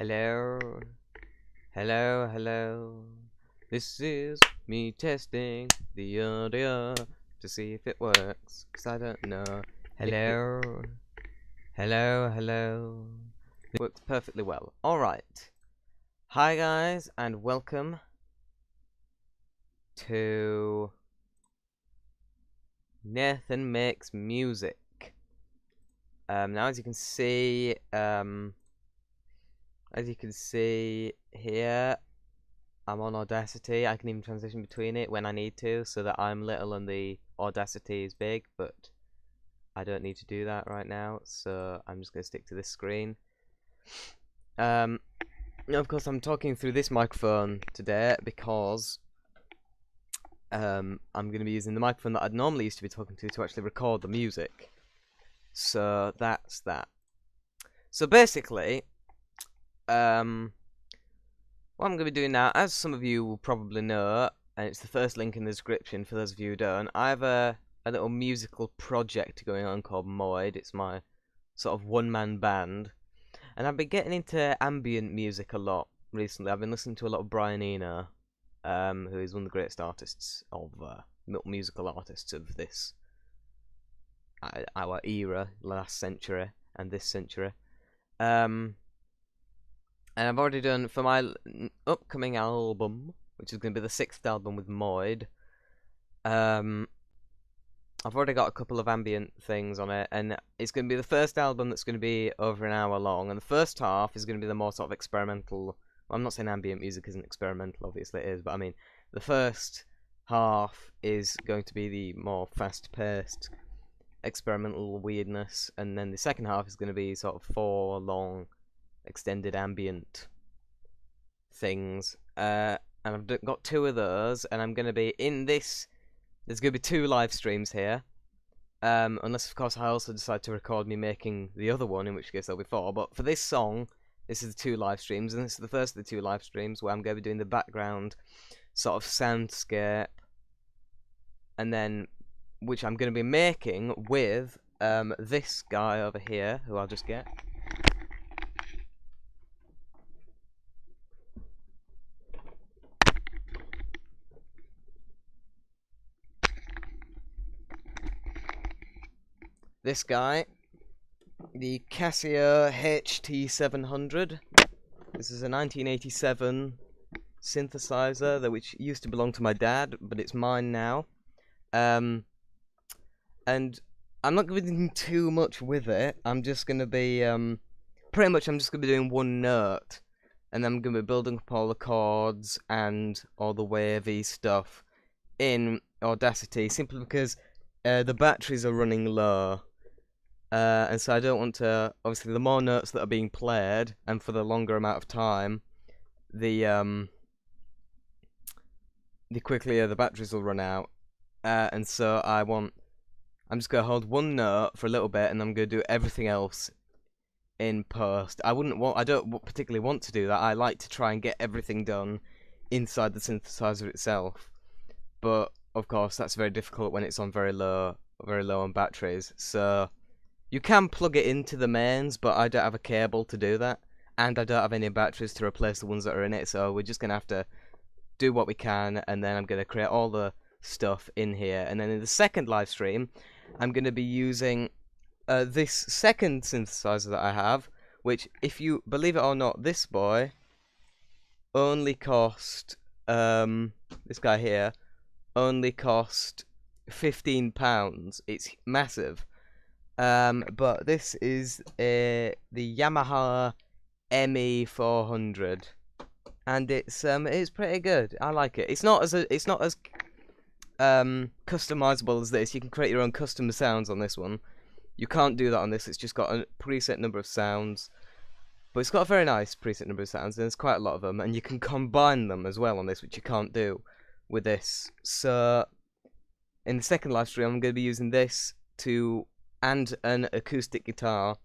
Hello, hello, hello. This is me testing the audio to see if it works, 'cause I don't know. Hello, hello, hello. It works perfectly well. Alright. Hi guys, and welcome to Nathan Makes Music. Now as you can see, here, I'm on Audacity. I can even transition between it when I need to, so that I'm little and the Audacity is big, but I don't need to do that right now, so I'm just going to stick to this screen. Of course, I'm talking through this microphone today because I'm going to be using the microphone that I'd normally used to be talking to actually record the music. So that's that. So basically, what I'm going to be doing now, as some of you will probably know, and it's the first link in the description for those of you who don't, I have a little musical project going on called Moid. It's my sort of one-man band. And I've been getting into ambient music a lot recently. I've been listening to a lot of Brian Eno, who is one of the greatest artists of, musical artists of this, our era, last century, and this century. And I've already done, for my upcoming album, which is going to be the 6th album with Moid, I've already got a couple of ambient things on it, and it's going to be the first album that's going to be over an hour long, and the first half is going to be the more sort of experimental. Well, I'm not saying ambient music isn't experimental, obviously it is, but I mean, the first half is going to be the more fast-paced experimental weirdness, and then the second half is going to be sort of 4 long extended ambient things, and I've got 2 of those, and I'm going to be in this. There's going to be 2 live streams here, unless of course I also decide to record me making the other one, in which case there'll be 4. But for this song, this is the 2 live streams, and this is the first of the 2 live streams where I'm going to be doing the background sort of soundscape, and then which I'm going to be making with this guy over here, who I'll just get. This guy, the Casio HT700. This is a 1987 synthesizer which used to belong to my dad, but it's mine now. And I'm not going to be doing too much with it. I'm just going to be pretty much I'm just going to be doing one note, and I'm going to be building up all the chords and all the wavy stuff in Audacity, simply because the batteries are running low. And so I don't want to, obviously the more notes that are being played, and for the longer amount of time, the quicklier the batteries will run out. And so I'm just going to hold one note for a little bit, and I'm going to do everything else in post. I don't particularly want to do that. I like to try and get everything done inside the synthesizer itself. But, of course, that's very difficult when it's on very low on batteries. So you can plug it into the mains, but I don't have a cable to do that, and I don't have any batteries to replace the ones that are in it, so we're just going to have to do what we can, and then I'm going to create all the stuff in here. And then in the second live stream, I'm going to be using this second synthesizer that I have, which, if you believe it or not, this boy only cost, this guy here, only cost £15. It's massive. But this is the Yamaha ME400, and it's pretty good. I like it. It's not as customizable as this. You can create your own custom sounds on this one. You can't do that on this. It's just got a preset number of sounds, but it's got a very nice preset number of sounds, and there's quite a lot of them, and you can combine them as well on this, which you can't do with this. So in the second live stream, I'm going to be using this and an acoustic guitar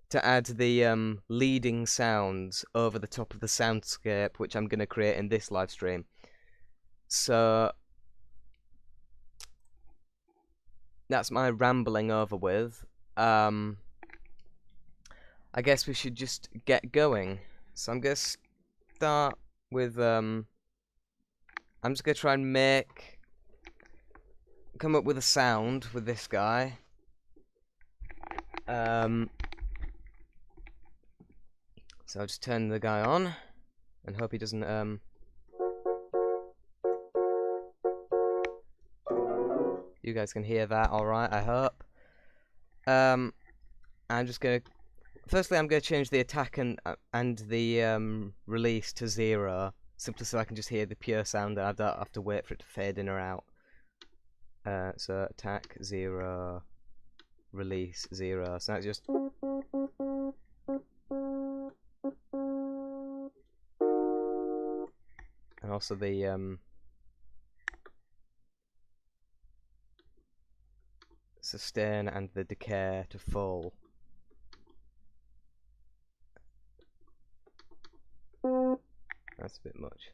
to add the leading sounds over the top of the soundscape, which I'm going to create in this live stream. So that's my rambling over with. I guess we should just get going. So I'm gonna start with I'm just gonna try and come up with a sound with this guy. So I'll just turn the guy on and hope he doesn't you guys can hear that alright, I hope. I'm just gonna firstly I'm gonna change the attack and the release to 0, simply so I can just hear the pure sound and I don't have to wait for it to fade in or out. So attack 0, release 0. So that's just and also the sustain and the decay to full. That's a bit much.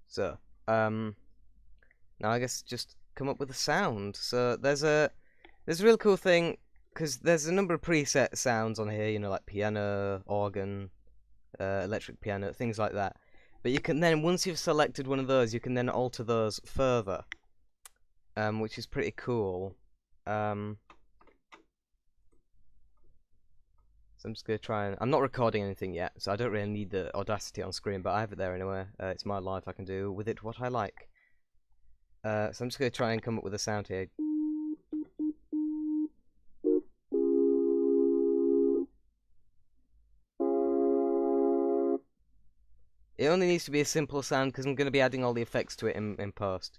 So, now I guess just come up with a sound. So there's a real cool thing, because there's a number of preset sounds on here, you know, like piano, organ, electric piano, things like that. But you can then, once you've selected one of those, you can then alter those further, which is pretty cool. So I'm just going to try and... I'm not recording anything yet, so I don't really need the Audacity on screen, but I have it there anyway. It's my life, I can do with it what I like. So I'm just going to try and come up with a sound here. It only needs to be a simple sound, because I'm going to be adding all the effects to it in post.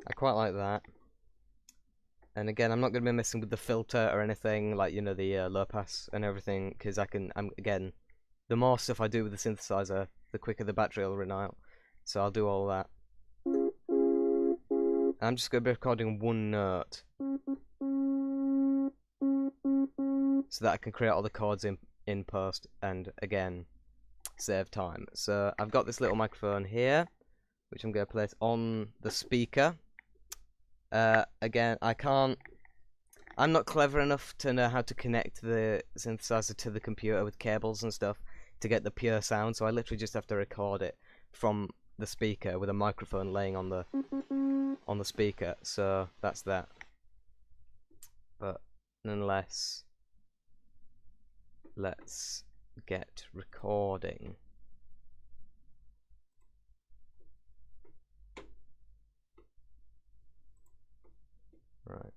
I quite like that. And again, I'm not going to be messing with the filter or anything, like, you know, the low pass and everything, because again, the more stuff I do with the synthesizer, the quicker the battery will run out. So I'll do all that. I'm just going to be recording one note, so that I can create all the chords in post, and again, save time. So I've got this little microphone here, which I'm going to place on the speaker. Again, I'm not clever enough to know how to connect the synthesizer to the computer with cables and stuff to get the pure sound, so I literally just have to record it from the speaker with a microphone laying on the speaker. So that's that. But nonetheless, let's get recording. Right.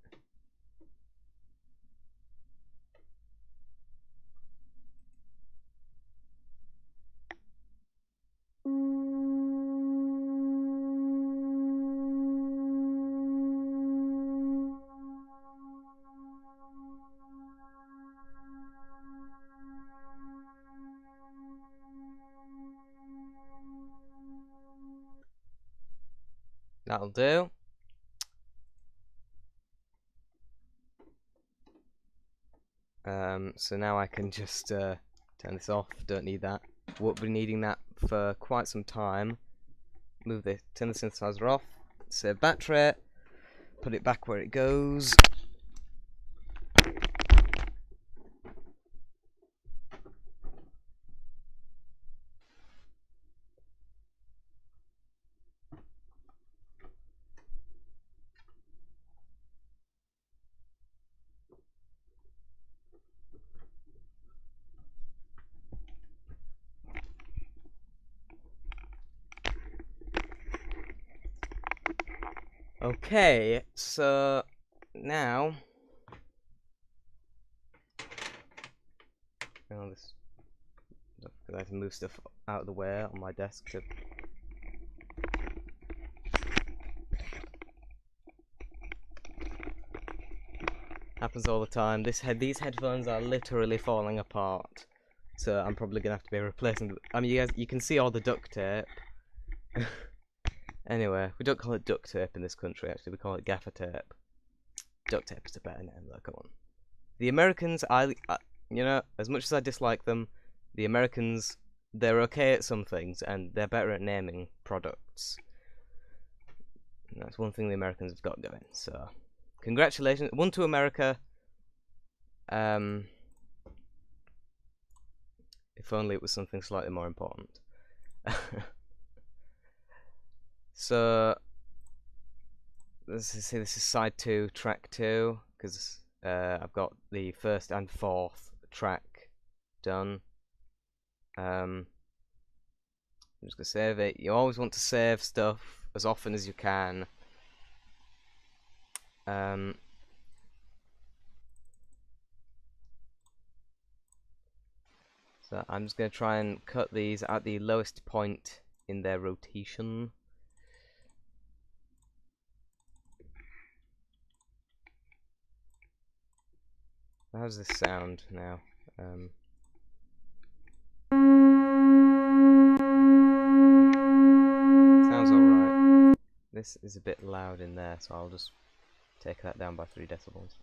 That'll do. So now I can just turn this off. Don't need that. Won't be needing that for quite some time. Turn the synthesizer off. Save battery. Put it back where it goes. Okay, so now I have to move stuff out of the way on my desk to happens all the time. These headphones are literally falling apart, so I'm probably gonna have to be replacing them. I mean, you can see all the duct tape. Anyway, we don't call it duct tape in this country, actually, we call it gaffer tape. duct tape is a better name though, come on. The Americans, you know, as much as I dislike them, the Americans, they're okay at some things, and they're better at naming products. And that's one thing the Americans have got going, so... Congratulations, 1 to America. If only it was something slightly more important. So... Let's see, this is side 2, track 2, because I've got the first and fourth track done. I'm just gonna save it. You always want to save stuff as often as you can. So I'm just gonna try and cut these at the lowest point in their rotation. How does this sound now? Sounds alright. This is a bit loud in there, so I'll just take that down by 3 decibels.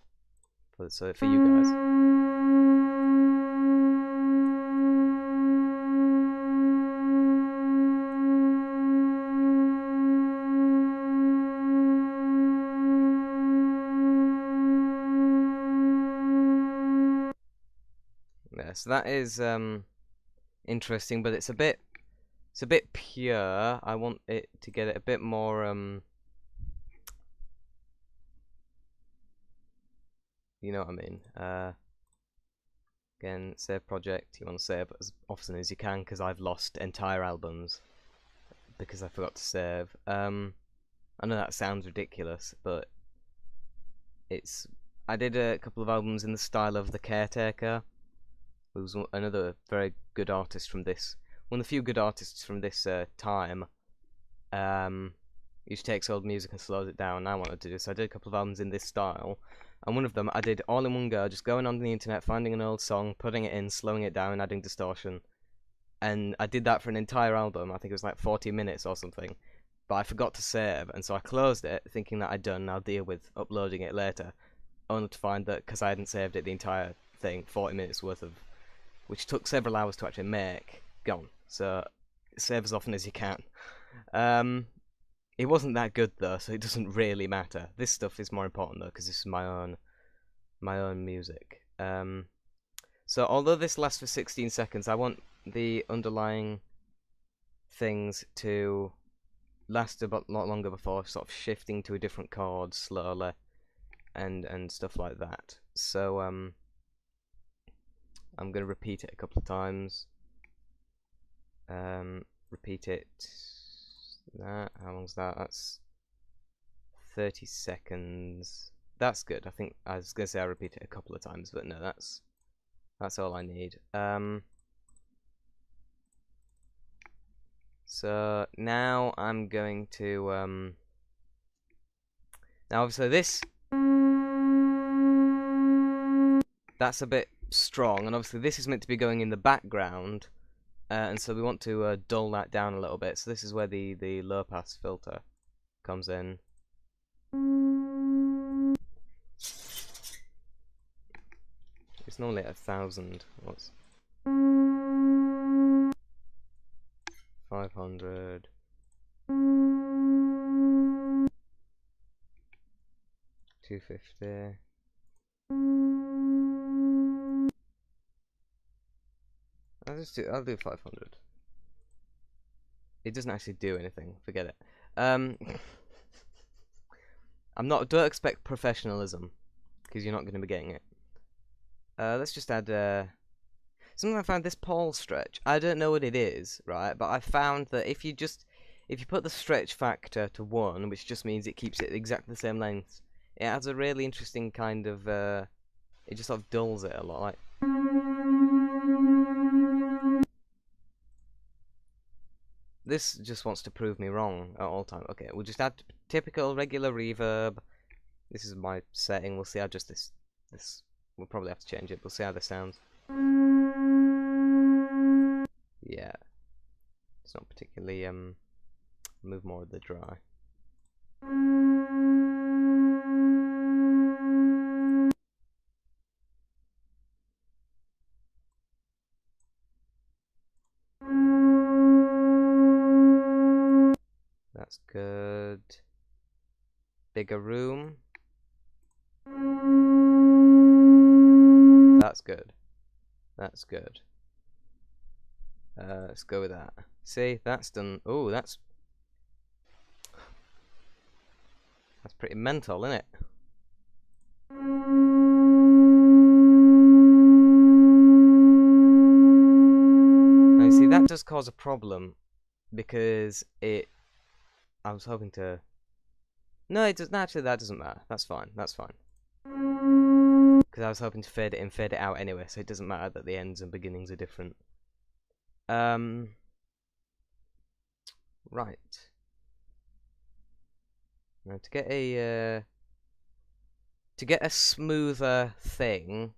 So for you guys. Yeah, so that is interesting, but it's a bit pure. I want it to get it a bit more you know what I mean. Again, save project. You want to save as often as you can, because I've lost entire albums because I forgot to save. I know that sounds ridiculous, but I did a couple of albums in the style of The Caretaker, who's another very good artist from this, one of the few good artists from this time. He just takes old music and slows it down, and I wanted to do so. I did a couple of albums in this style, and one of them I did all in one go, just going on the internet, finding an old song, putting it in, slowing it down, adding distortion. And I did that for an entire album. I think it was like 40 minutes or something. But I forgot to save, and so I closed it, thinking that I'd done, I'll deal with uploading it later. Only to find that, because I hadn't saved it, the entire thing, 40 minutes worth of, which took several hours to actually make, gone. So, save as often as you can. It wasn't that good though, so it doesn't really matter. This stuff is more important though, because this is my own music. So although this lasts for 16 seconds, I want the underlying things to last a lot longer before sort of shifting to a different chord slowly, and stuff like that. So I'm gonna repeat it a couple of times. Repeat it. How long's that? That's 30 seconds. That's good. I think I was gonna say I repeat it a couple of times, but no, that's all I need. So now I'm going to now obviously that's a bit strong, and obviously this is meant to be going in the background. And so we want to dull that down a little bit. So this is where the low pass filter comes in. It's normally at 1,000. What's 500? 250. I'll do 500. It doesn't actually do anything. Forget it. Don't expect professionalism, because you're not going to be getting it. Let's just add something I found, this pole stretch. I don't know what it is, right? But I found that if you put the stretch factor to 1, which just means it keeps it exactly the same length, it adds a really interesting kind of it just sort of dulls it a lot. Like, this just wants to prove me wrong at all time. Okay, we'll just add typical regular reverb. This is my setting. We'll see how just this. We'll probably have to change it. We'll see how this sounds. Yeah, it's not particularly move more of the dry. That's good. Bigger room. That's good. That's good. Let's go with that. See, that's done. Oh, that's pretty mental, isn't it? Now, you see, that does cause a problem because I was hoping to. No, it does. Actually, that doesn't matter. That's fine. That's fine. Because I was hoping to fade it in, fade it out anyway, so it doesn't matter that the ends and beginnings are different. Right. Now to get a smoother thing,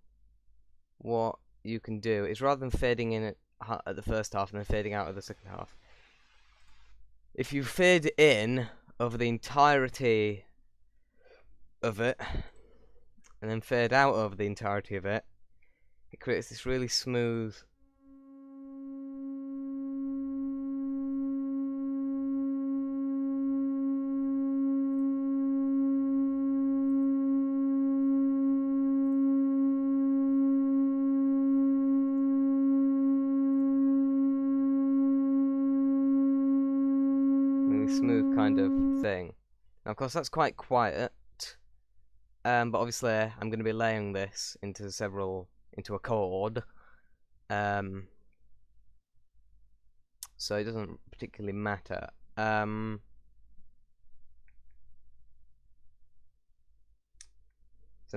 what you can do is rather than fading in at the first half and then fading out at the second half, if you fade in over the entirety of it and then fade out over the entirety of it, it creates this really smooth smooth kind of thing. Now, of course, that's quite quiet, but obviously I'm going to be layering this into a chord, so it doesn't particularly matter. So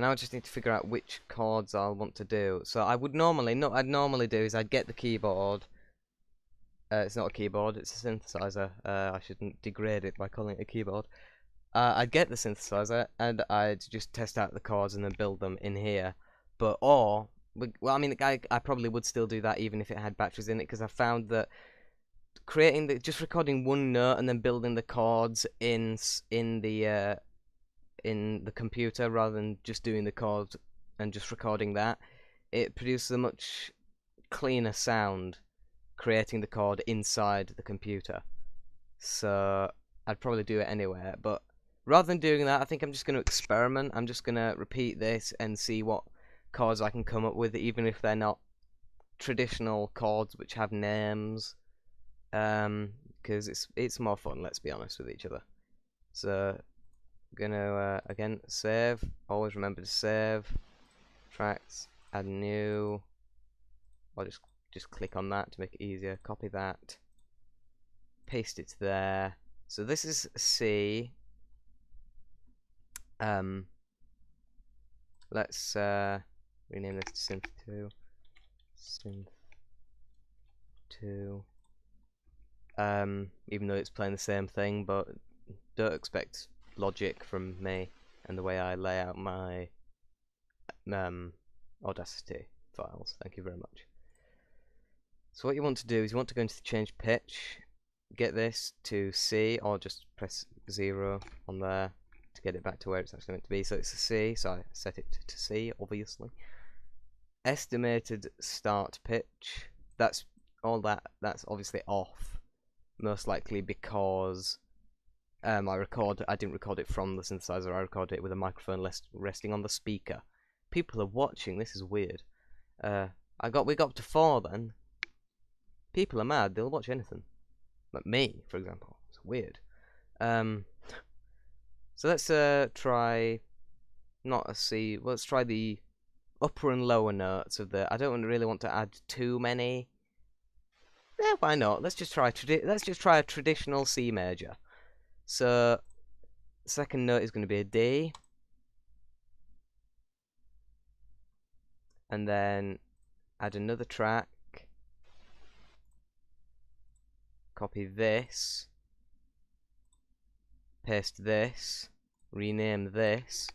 now I just need to figure out which chords I'll want to do. So I would normally, what I'd normally do is I'd get the keyboard. It's not a keyboard, it's a synthesizer. I shouldn't degrade it by calling it a keyboard. I'd get the synthesizer and I'd just test out the chords and then build them in here. Well, I mean, I probably would still do that even if it had batteries in it, because I found that just recording one note and then building the chords in the computer rather than just doing the chords and just recording that, it produces a much cleaner sound creating the chord inside the computer. So I'd probably do it anyway, but rather than doing that, I think I'm just going to experiment. I'm just going to repeat this and see what chords I can come up with, even if they're not traditional chords which have names, because it's more fun, let's be honest with each other. So I'm gonna again save. Always remember to save tracks, add new, or just click on that to make it easier. Copy that, paste it there. So this is C. Let's rename this to synth 2. Synth 2. Even though it's playing the same thing, but don't expect logic from me and the way I lay out my Audacity files. Thank you very much. So what you want to do is you want to go into the change pitch, get this to C, or just press 0 on there to get it back to where it's actually meant to be. So it's a C, so I set it to C, obviously. Estimated start pitch, that's obviously off, most likely because I didn't record it from the synthesizer, I recorded it with a microphone resting on the speaker. People are watching, this is weird. We got up to 4 then. People are mad, they'll watch anything. Like me, for example. It's weird. So let's try not a C, let's try the upper and lower notes of the. I don't really want to add too many. Yeah, why not? Let's just try a traditional C major. So second note is going to be a D, and then add another track. Copy this, paste this, rename this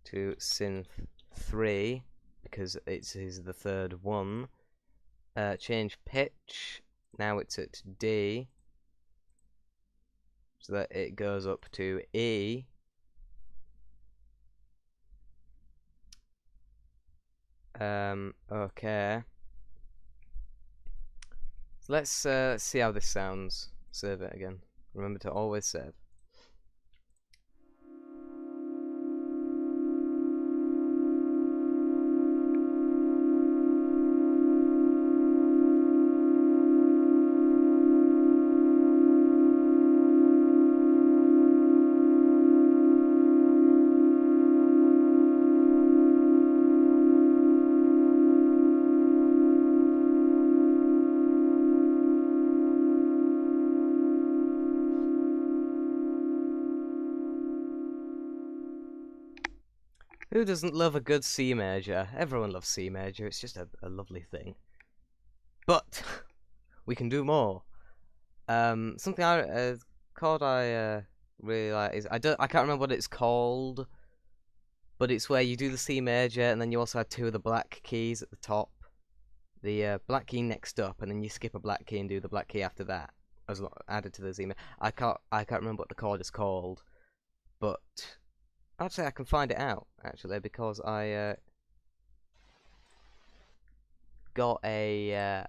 to synth 3 because it is the third one. Change pitch. Now it's at D, so that it goes up to E. Okay. So let's see how this sounds. Save it again. Remember to always save. Who doesn't love a good C major? Everyone loves C major. It's just a lovely thing. But we can do more. Something I really like is I can't remember what it's called, but it's where you do the C major and then you also have two of the black keys at the top. The black key next up, and then you skip a black key and do the black key after that, as added to the C major. I can't remember what the chord is called, but actually I can find it out actually because I got I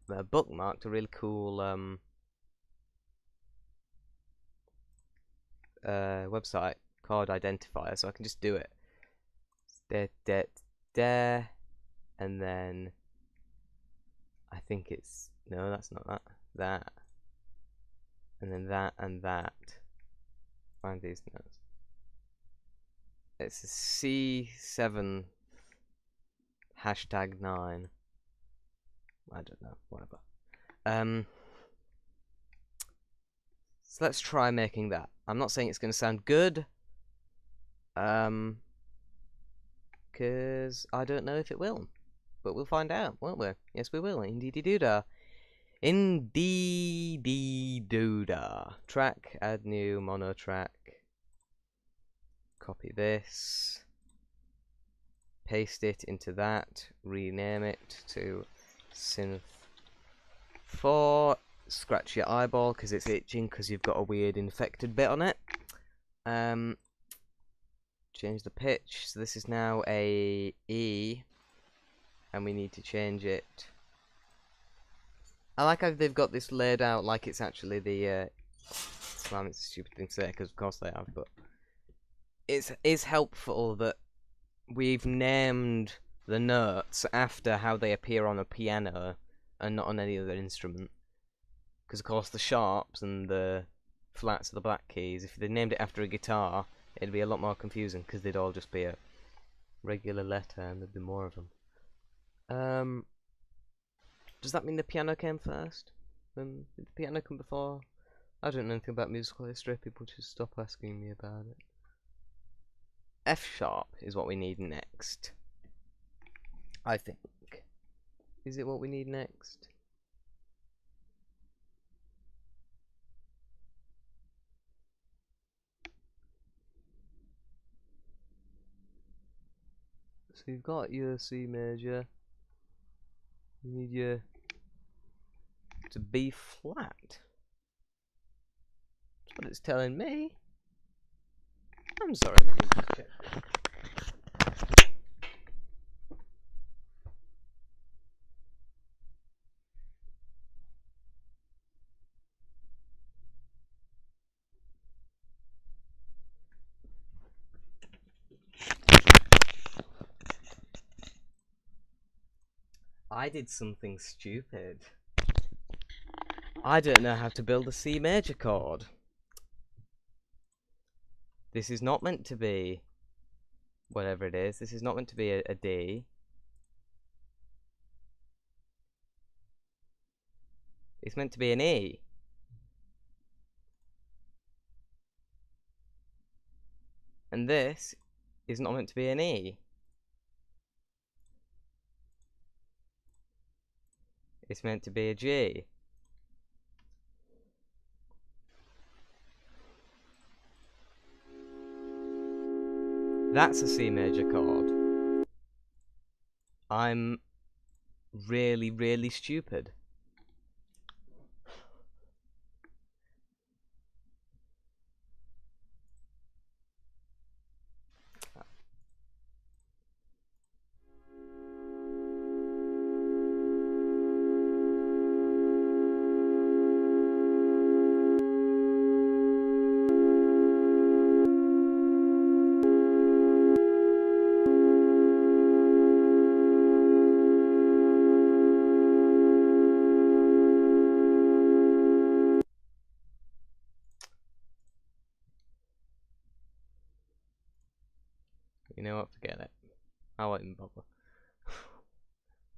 bookmarked a really cool website called Identifier, so I can just do it. There, and then I think it's no, that's not that. That, and then that and that. Find these notes. It's a C7 #9. I don't know, whatever. So let's try making that. I'm not saying it's going to sound good, because I don't know if it will, but we'll find out, won't we? Yes, we will. Indeedy-doo-dah. Indeedy-doo-dah. Track, add new, mono track. Copy this. Paste it into that. Rename it to Synth 4. Scratch your eyeball because it's itching because you've got a weird infected bit on it. Change the pitch. So this is now a E, and we need to change it. I like how they've got this laid out like it's actually the. Well, it's a stupid thing to say because of course they have, but it's helpful that we've named the notes after how they appear on a piano and not on any other instrument. Because of course the sharps and the flats are the black keys. If they named it after a guitar, it'd be a lot more confusing because they'd all just be a regular letter and there'd be more of them. Does that mean the piano came first? Did the piano come before? I don't know anything about musical history. People just stop asking me about it. F sharp is what we need next, I think. Is it what we need next? So you've got your C major. You need your to B flat. That's what it's telling me. I'm sorry. Let me just check. I did something stupid. I don't know how to build a C major chord. This is not meant to be whatever it is. This is not meant to be a D. It's meant to be an E. And this is not meant to be an E. It's meant to be a G. That's a C major chord. I'm really, really stupid.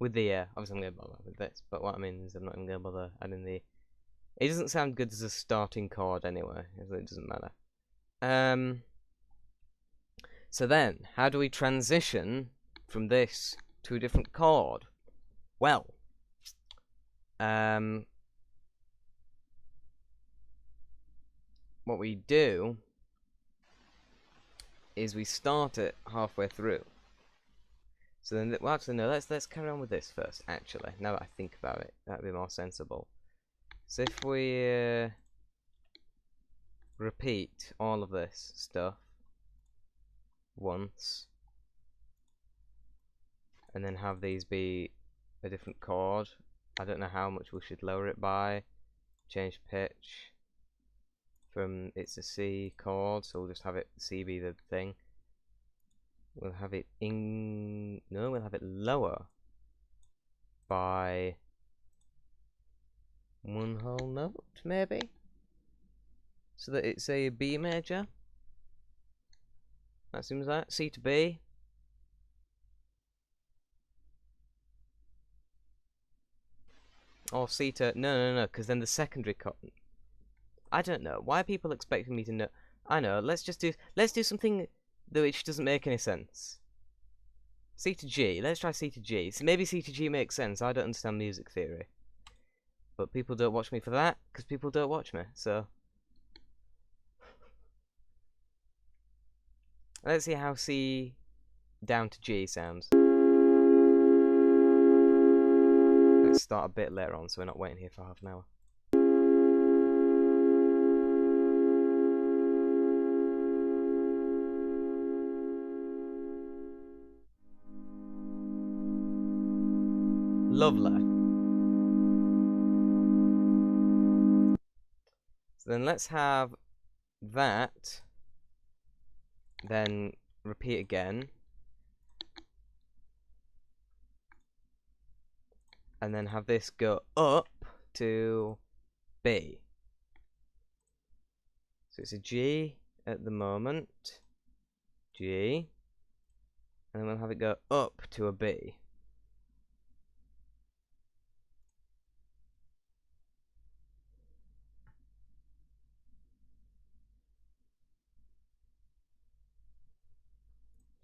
with the obviously I'm gonna bother with this, but what I mean is I'm not even gonna bother adding the. It doesn't sound good as a starting chord anyway, so it doesn't matter. So then, how do we transition from this to a different chord? Well, what we do is we start it halfway through. So then, well, actually, no. Let's carry on with this first. Actually, now that I think about it, that'd be more sensible. So if we repeat all of this stuff once, and then have these be a different chord. I don't know how much we should lower it by. Change pitch from it's a C chord, so we'll just have it C be the thing. We'll have it we'll have it lower by one whole note, maybe, so that it's a B major. That seems like C to B. Or C to no, because then the secondary chord. I don't know. Why are people expecting me to know? I know. Let's do something which doesn't make any sense. C to G. Let's try C to G. So maybe C to G makes sense. I don't understand music theory, but people don't watch me for that because people don't watch me. So let's see how C down to G sounds. Let's start a bit later on, so we're not waiting here for half an hour. Lovely. So then let's have that, then repeat again, and then have this go up to B. So it's a G at the moment, G, and then we'll have it go up to a B.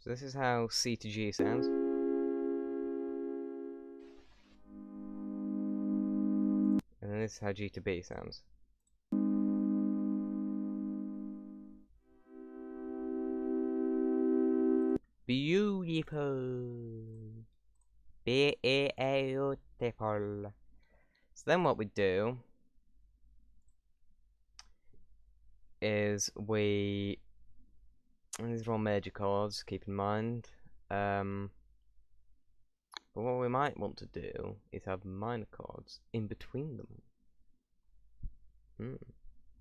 So this is how C to G sounds. And then this is how G to B sounds. Beautiful. Beautiful. So then what we do is and these are all major chords, keep in mind. But what we might want to do is have minor chords in between them.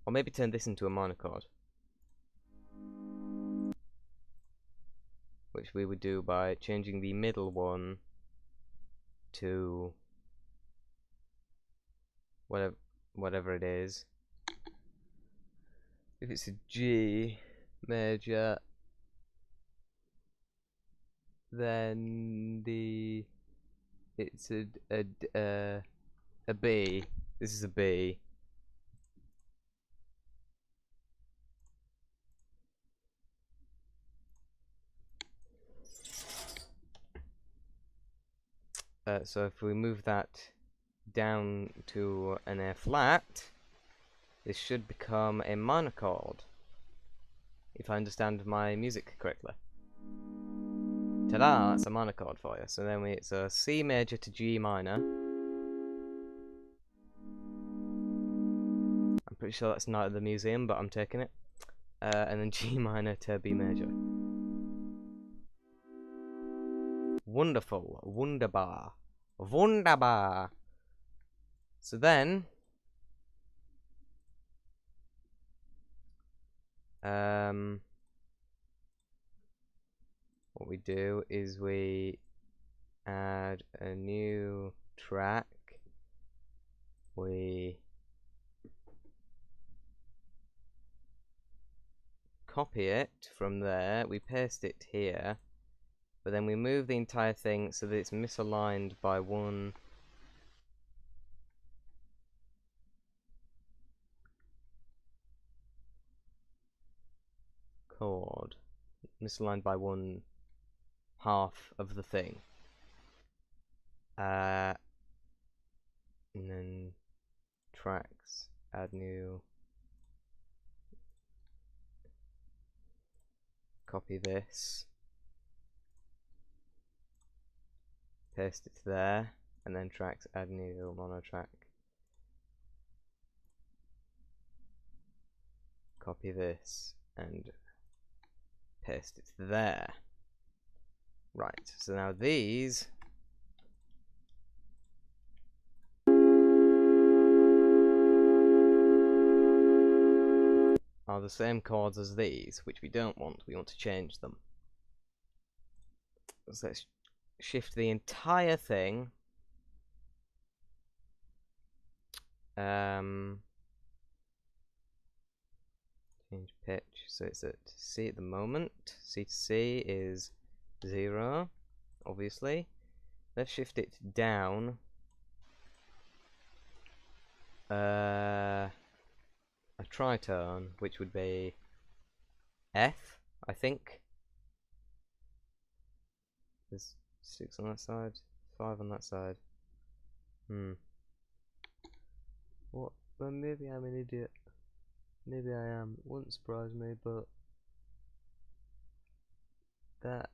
Or maybe turn this into a minor chord, which we would do by changing the middle one to whatever it is. If it's a G major, then it's a B. This is a B. So if we move that down to an A flat, this should become a minor chord, if I understand my music correctly. Ta-da! That's a minor chord for you. So then it's a C major to G minor. I'm pretty sure that's not at the museum, but I'm taking it. And then G minor to B major. Wonderful. Wunderbar. Wunderbar. So then what we do is we add a new track. We copy it from there, we paste it here, but then we move the entire thing so that it's misaligned by one chord, misaligned by one half of the thing. And then tracks, add new, copy this, paste it there, and then tracks, add new, mono track, copy this, and paste it there. Right, so now these are the same chords as these, which we don't want. We want to change them. So let's shift the entire thing. Change pitch, so it's at C at the moment. C to C is 0, obviously. Let's shift it down. A tritone, which would be F, I think. There's 6 on that side, 5 on that side. What? Well, maybe I'm an idiot. Maybe I am. It wouldn't surprise me, but that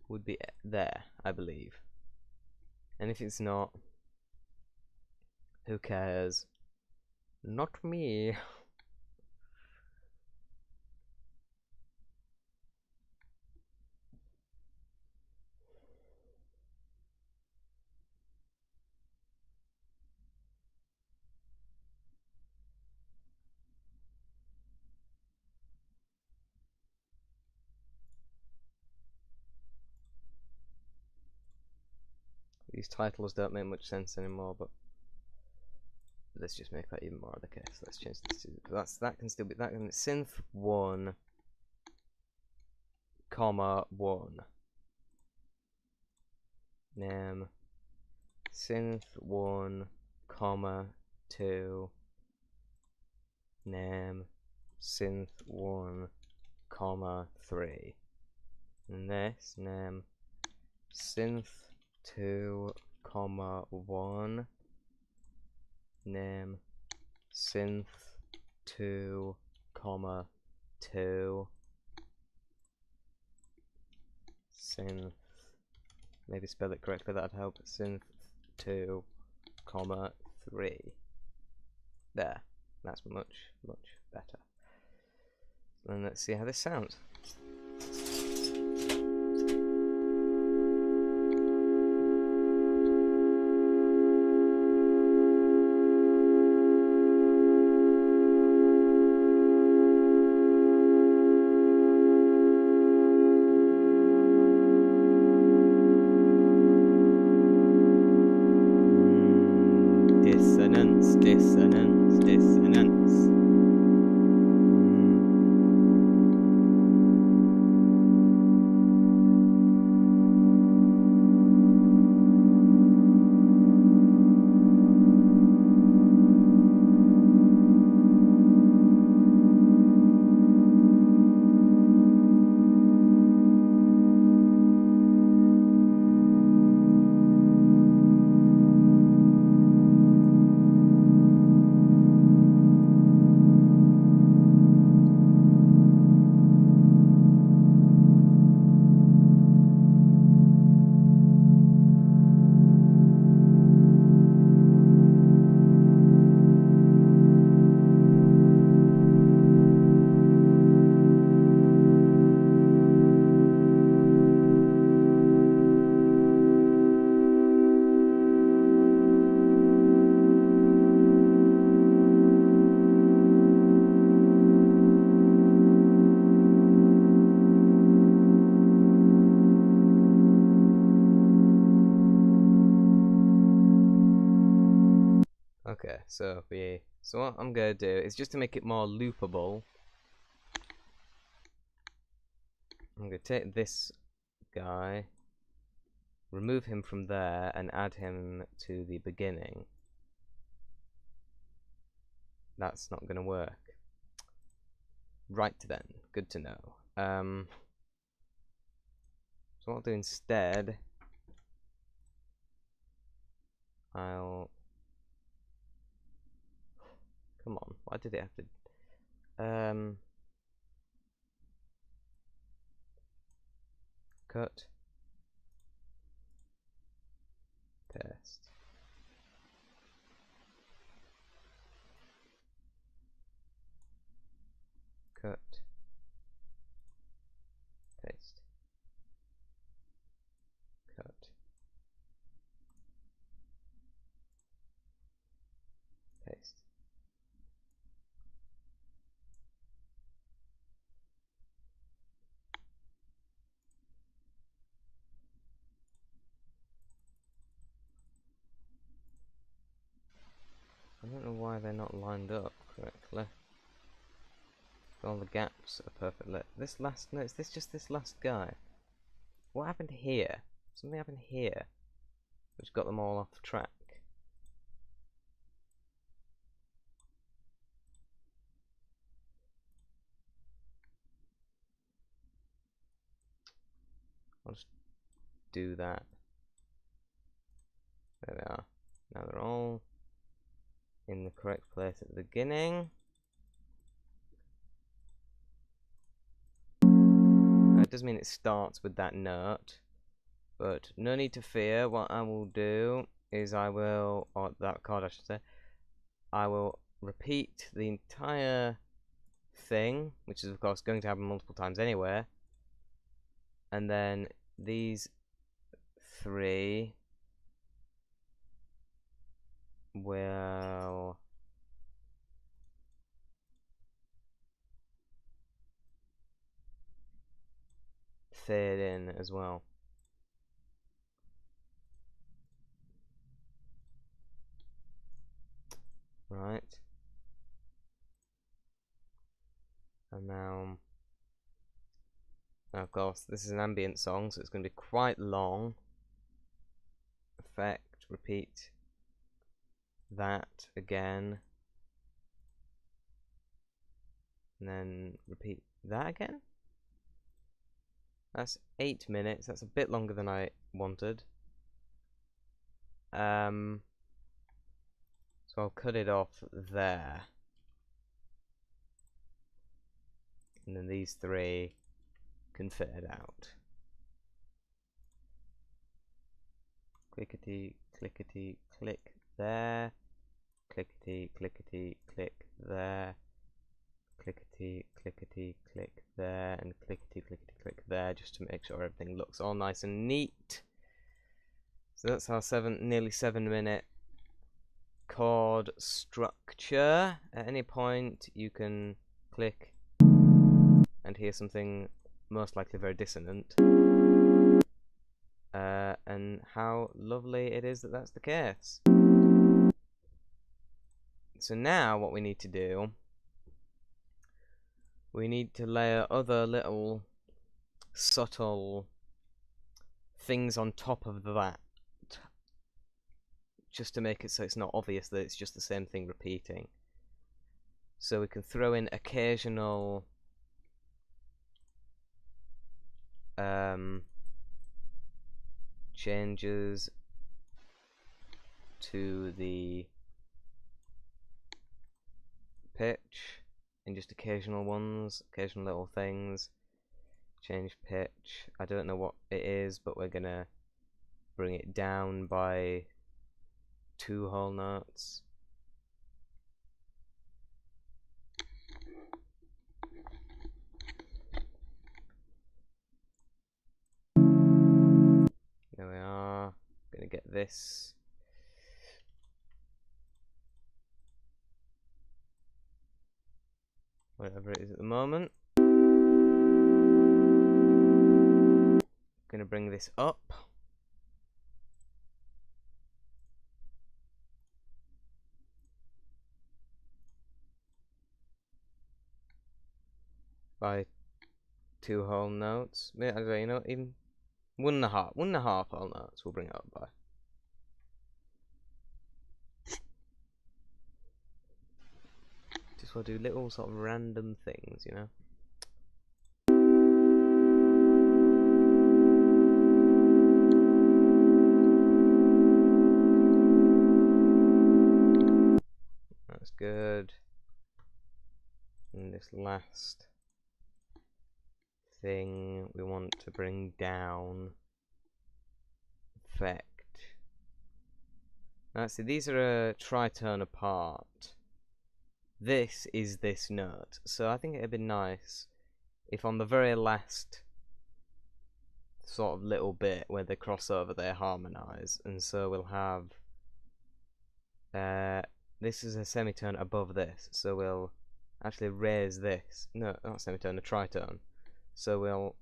would be there, I believe. And if it's not, who cares? Not me. These titles don't make much sense anymore, but let's just make that even more of the case. Let's change this to that can still be that can synth 1, comma 1. Name synth 1, comma 2. Name synth 1, comma 3. And this name synth 2, comma 1. Name synth 2, comma 2. Synth, maybe spell it correctly, that'd help. Synth 2, comma 3. There, that's much better. And let's see how this sounds. Dissonance, dissonance, dissonance. Okay, so what I'm gonna do is just to make it more loopable. I'm going to take this guy, remove him from there, and add him to the beginning. That's not going to work. Right then, good to know. So what I'll do instead, I'll... Come on, why did it have to... Cut. Paste. Cut. Paste. Cut. Paste. I don't know why they're not lined up correctly. All the gaps are perfectly. This last, no, is this just this last guy? What happened here? Something happened here, which got them all off track. I'll just do that. There they are. Now they're all in the correct place at the beginning. It does mean it starts with that note, but no need to fear. What I will do is I will, or that chord I should say, I will repeat the entire thing, which is of course going to happen multiple times anyway, and then these three will fade in as well. Right. And now, of course, this is an ambient song, so it's going to be quite long. Effect, repeat that again. And then repeat that again. That's 8 minutes. That's a bit longer than I wanted. So I'll cut it off there. And then these three can fade out. Clickety, clickety, click there. Clickety, clickety, click there. Clickety, clickety, click there. And clickety, clickety, click there, just to make sure everything looks all nice and neat. So that's our nearly 7 minute chord structure. At any point you can click and hear something most likely very dissonant. And how lovely it is that that's the case. So now what we need to do, we need to layer other little subtle things on top of that, just to make it so it's not obvious that it's just the same thing repeating. So we can throw in occasional changes to the pitch, and just occasional ones, occasional little things. Change pitch, I don't know what it is, but we're gonna bring it down by 2 whole notes. There we are. Gonna get this. Whatever it is at the moment. Gonna bring this up. By 2 whole notes. I don't know, you know, even 1.5 whole notes we'll bring it up by. Just want to do little sort of random things, you know. That's good. And this last thing we want to bring down effect. Now see, these are a tritone apart. This is this note, so I think it'd be nice if on the very last sort of little bit where they cross over they harmonise, and so we'll have this is a semitone above this, so we'll actually raise this. No, not semitone, a tritone. So we'll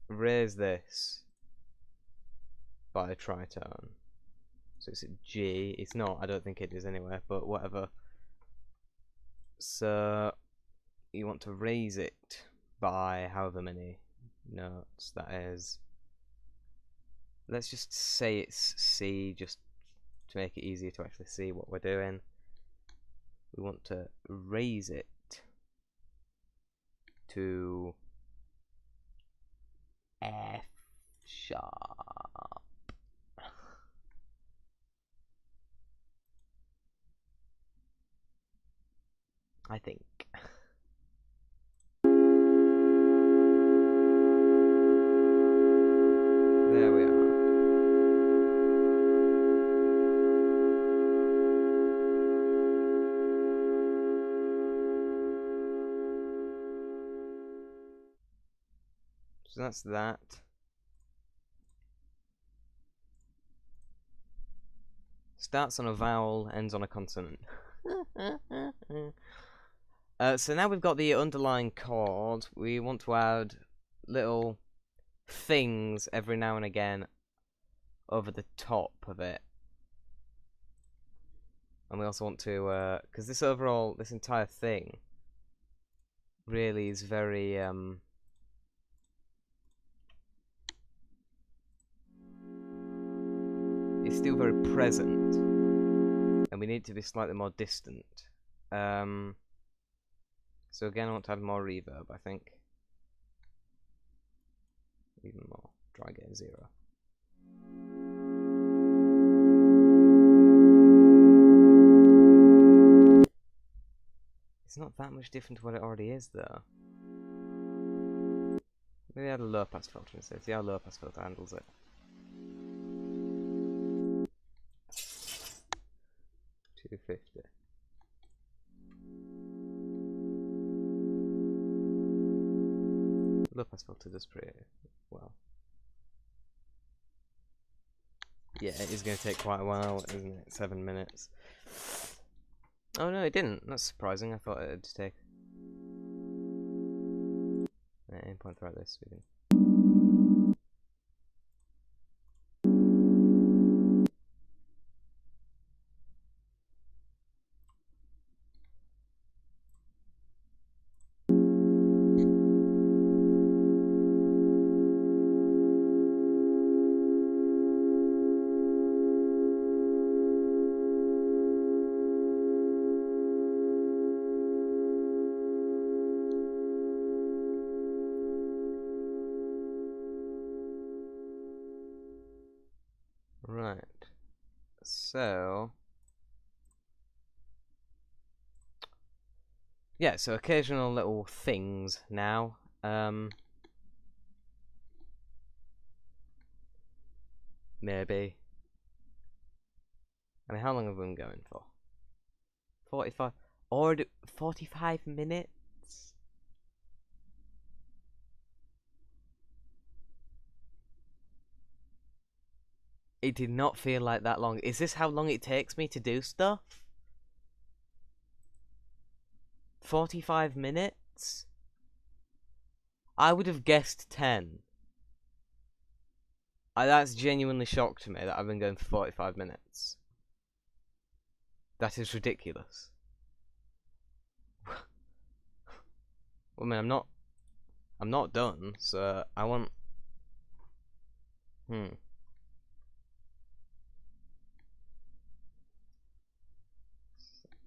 raise this by a tritone. So it's a G. It's not, I don't think it is anywhere, but whatever. So you want to raise it by however many notes that is. Let's just say it's C, just to make it easier to actually see what we're doing. We want to raise it to F sharp. I think. There we are. So that's that. Starts on a vowel, ends on a consonant. So now we've got the underlying chord. We want to add little things every now and again over the top of it. And we also want to, because this entire thing really is very, it's still very present. And we need to be slightly more distant. So again, I want to have more reverb, I think. Even more. Try getting 0. It's not that much different to what it already is, though. Maybe add a low pass filter instead. See how low pass filter handles it. $250. Low pass filter does pretty well. Yeah, it is going to take quite a while, isn't it? 7 minutes. Oh no, it didn't. That's surprising. I thought it'd take. Aim point throughout this. Right. So. Yeah, so occasional little things now. Maybe. I mean, how long have we been going for? 45. Or 45 minutes? It did not feel like that long. Is this how long it takes me to do stuff? 45 minutes? I would have guessed 10. That's genuinely shocked me that I've been going for 45 minutes. That is ridiculous. Well, I mean, I'm not done, so I want...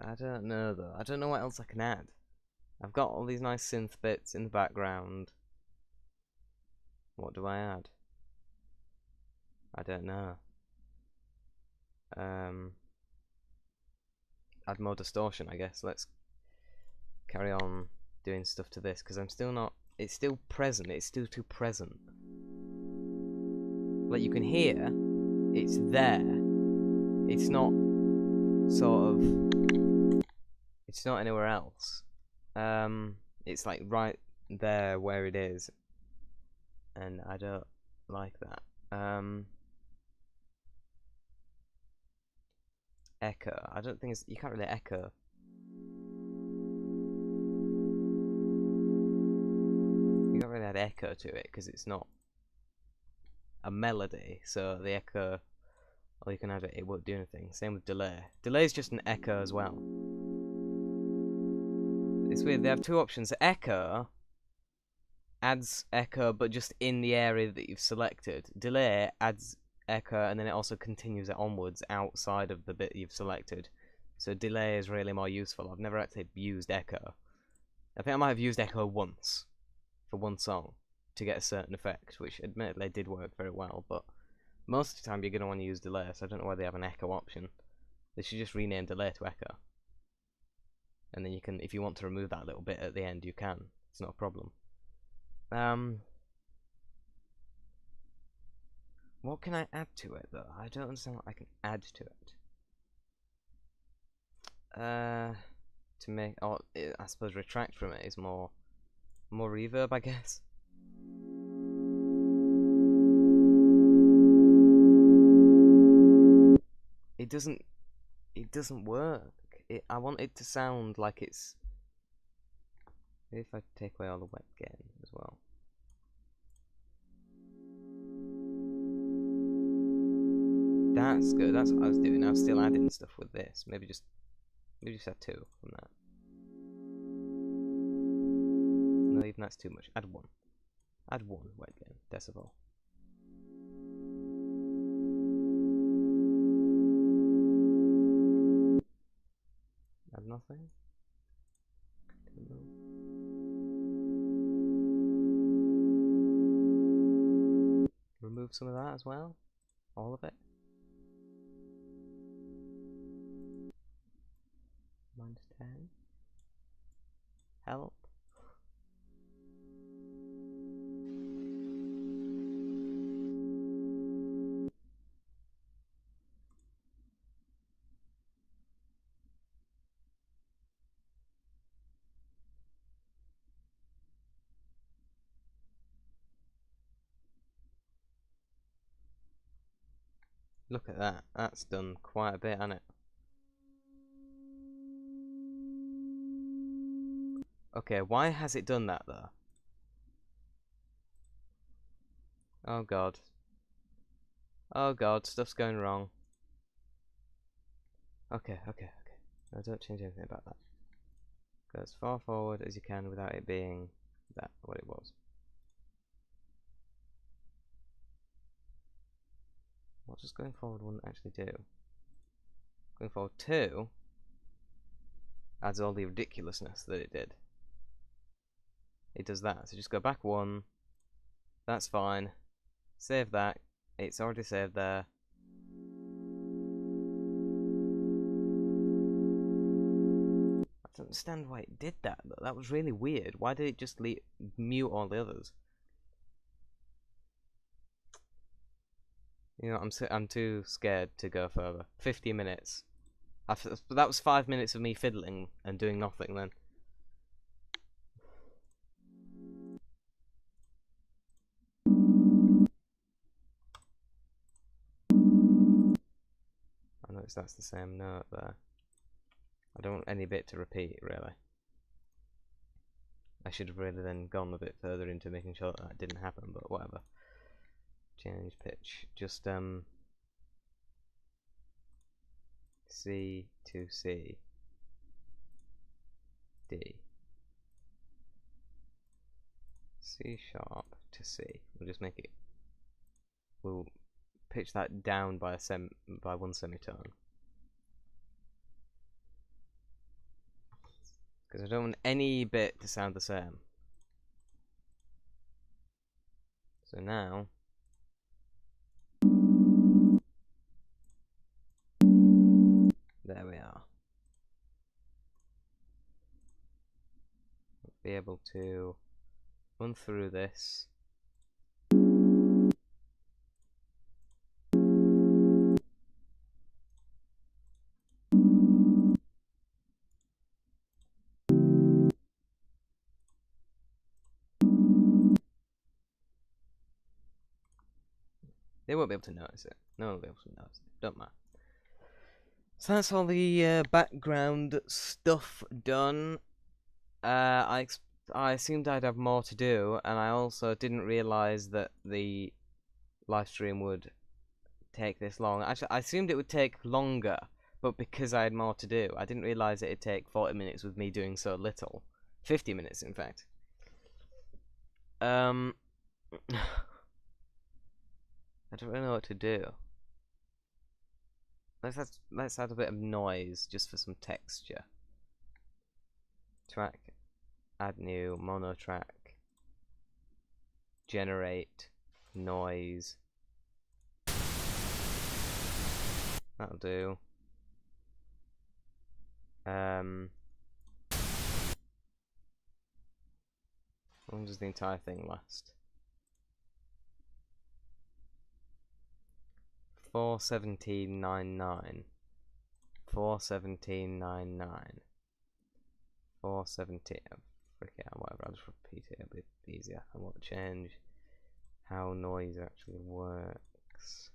I don't know, though. I don't know what else I can add. I've got all these nice synth bits in the background. What do I add? I don't know. Add more distortion, I guess. Let's carry on doing stuff to this, because I'm still not... It's still present. It's still too present. Like, you can hear, it's there. It's not sort of... It's not anywhere else. It's like right there where it is. And I don't like that. Echo. I don't think it's... You can't really echo. You can't really add echo to it, because it's not a melody, so the echo... Or you can add it, it won't do anything. Same with delay. Delay is just an echo as well. It's weird, they have two options. Echo adds echo, but just in the area that you've selected. Delay adds echo, and then it also continues it onwards outside of the bit you've selected. So delay is really more useful. I've never actually used echo. I think I might have used echo once for one song to get a certain effect, which admittedly did work very well, but most of the time you're going to want to use delay, so I don't know why they have an echo option. They should just rename delay to echo. And then you can, if you want to remove that little bit at the end, you can. It's not a problem. What can I add to it, though? I don't understand what I can add to it. To make, or I suppose retract from it is more reverb, I guess. It doesn't work. I want it to sound like it's... Maybe if I take away all the wet gain as well. That's good. That's what I was doing. I was still adding stuff with this. Maybe just add 2 from that. No, even that's too much. Add 1. Add 1 wet gain decibel. Add nothing. Remove some of that as well. All of it. -10. Help. Look at that. That's done quite a bit, hasn't it? Okay, why has it done that, though? Oh god. Oh god, stuff's going wrong. Okay. No, don't change anything about that. Go as far forward as you can without it being that, what it was. What does going forward 1 actually do? Going forward 2 adds all the ridiculousness that it did. It does that, so just go back 1. That's fine. Save that. It's already saved there. I don't understand why it did that, though. That was really weird. Why did it just mute all the others? You know, I'm too scared to go further. 50 minutes. That was 5 minutes of me fiddling and doing nothing then. I notice that's the same note there. I don't want any bit to repeat, really. I should have really then gone a bit further into making sure that didn't happen, but whatever. Change pitch. Just, C to C. D. C sharp to C. We'll just make it. We'll pitch that down by one semitone. Because I don't want any bit to sound the same. So now, there we are. Be able to run through this. They won't be able to notice it. No one will be able to notice it. Don't matter. So that's all the background stuff done. I assumed I'd have more to do, and I also didn't realise that the live stream would take this long. Actually, I assumed it would take longer, but because I had more to do, I didn't realise it'd take 40 minutes with me doing so little. 50 minutes, in fact. I don't really know what to do. Let's add a bit of noise just for some texture. Track, add new, mono track, generate noise. That'll do. How long does the entire thing last? 417.99. 417.99. 417. Frick it out, whatever. I'll just repeat it a bit easier. I want to change how noise actually works.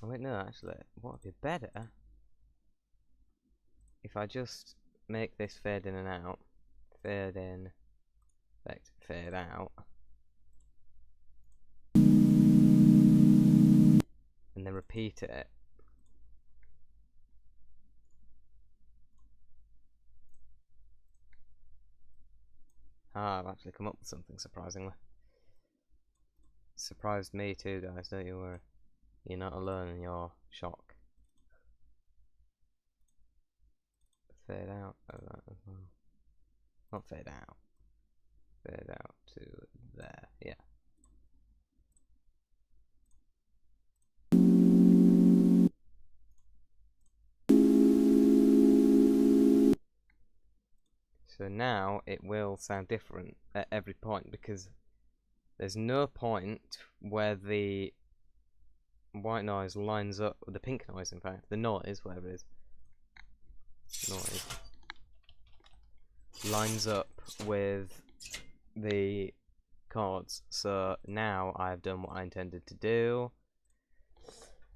Oh wait, no, actually, what would be better if I just make this fade in and out, fade in, effect, fade out, and then repeat it. Ah, I've actually come up with something, surprisingly. Surprised me too, guys, don't you worry. You're not alone in your shock. Fade out of that as well. Not fade out. Fade out to there, yeah. So now it will sound different at every point because there's no point where the white noise lines up, the pink noise in fact, the noise, whatever it is, noise, lines up with the chords. So now I've done what I intended to do.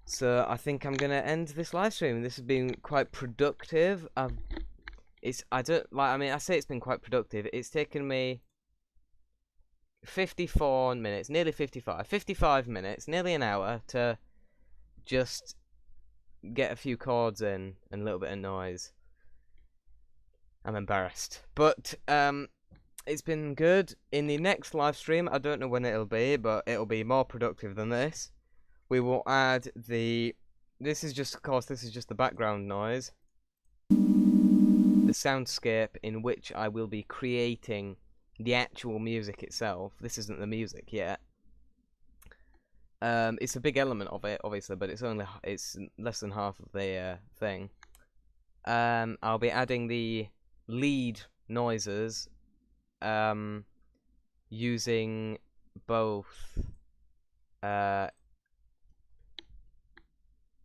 So I think I'm gonna end this live stream. This has been quite productive. I say it's been quite productive. It's taken me 54 minutes, nearly 55 minutes, nearly an hour to just get a few chords in and a little bit of noise. I'm embarrassed, but it's been good. In the next live stream, I don't know when it'll be, but it'll be more productive than this. We will add this is just the background noise, the soundscape in which I will be creating the actual music itself. This isn't the music yet. It's a big element of it, obviously, but it's less than half of the thing. I'll be adding the lead noises, using both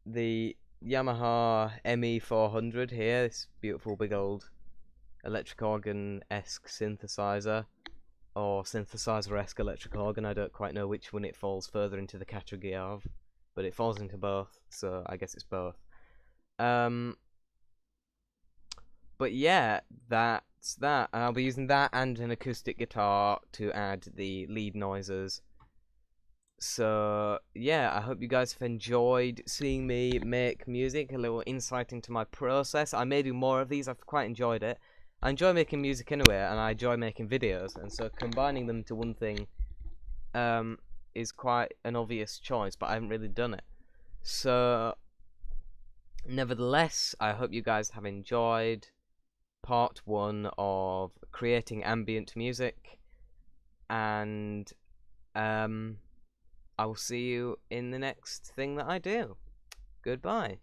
the Yamaha ME400 here, this beautiful big old electric organ-esque synthesizer, or synthesizer-esque electric organ. I don't quite know which one it falls further into the category of, but it falls into both, so I guess it's both. But yeah, that's that. I'll be using that and an acoustic guitar to add the lead noises. So yeah, I hope you guys have enjoyed seeing me make music, a little insight into my process. I may do more of these. I've quite enjoyed it. I enjoy making music anyway, and I enjoy making videos, and so combining them to one thing is quite an obvious choice, but I haven't really done it. So nevertheless, I hope you guys have enjoyed part 1 of creating ambient music, and I will see you in the next thing that I do. Goodbye.